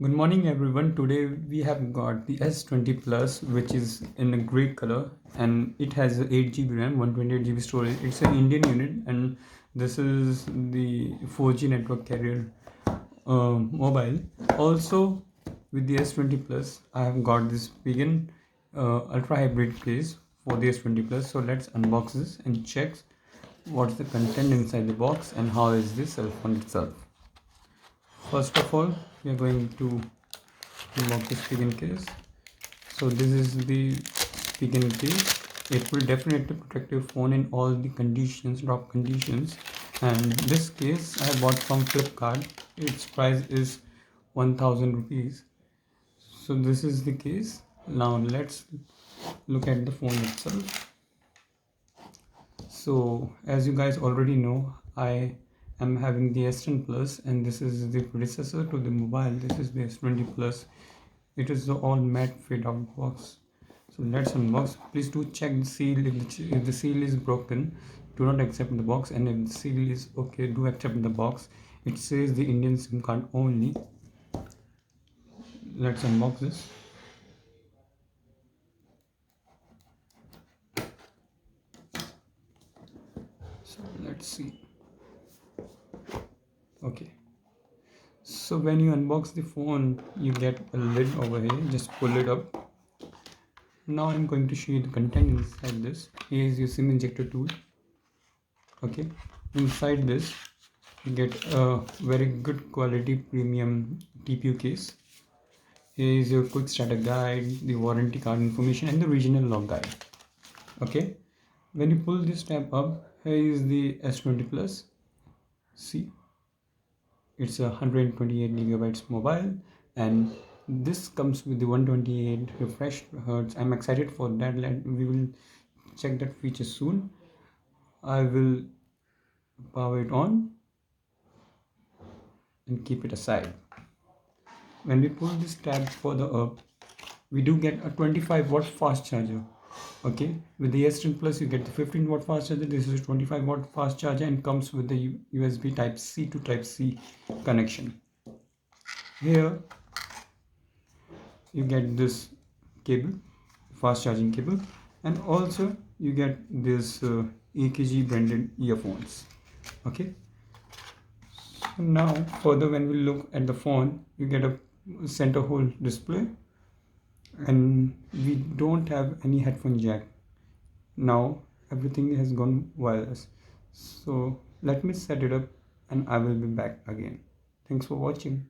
Good morning everyone. Today we have got the S20 Plus, which is in a gray color, and it has 8 GB RAM, 128 GB storage. It's an Indian unit, and this is the 4G network carrier mobile. Also, with the S20 Plus, I have got this vegan ultra hybrid case for the S20 Plus. So let's unbox this and check what's the content inside the box and how is this cell phone itself. First of all, we are going to unbox this vegan case. So this is the vegan case. It will definitely protect your phone in all the conditions, drop conditions. And this case I bought from Flipkart. Its price is 1000 rupees. So this is the case. Now let's look at the phone itself. So as you guys already know, I am having the S10 Plus, and this is the predecessor to the mobile. This is the S20 Plus. It is the all matte fade out box. So let's unbox. Please do check the seal. If the seal is broken, do not accept the box, and if the seal is okay, do accept the box. It says the Indian SIM card only. Let's unbox this. So let's see. Okay, so when you unbox the phone, you get a lid over here. Just pull it up. Now I'm going to show you the content inside this. Here is your SIM injector tool. Okay, inside this you get a very good quality premium TPU case. Here is your quick starter guide, the warranty card information, and the regional log guide. Okay, when you pull this tab up, here is the S20 Plus. See, it's a 128 gigabytes mobile, and this comes with the 128 refresh hertz. I'm excited for that. We will check that feature soon. I will power it on and keep it aside. When we pull this tab further up, we do get a 25-watt fast charger. Okay, with the S10 Plus you get the 15-watt fast charger. This is a 25-watt fast charger and comes with the USB type C to type C connection. Here you get this cable, fast charging cable, and also you get this EKG branded earphones. Okay, so now further, when we look at the phone, you get a center hole display, and we don't have any headphone jack. Now everything has gone wireless. So let me set it up and I will be back again. Thanks for watching.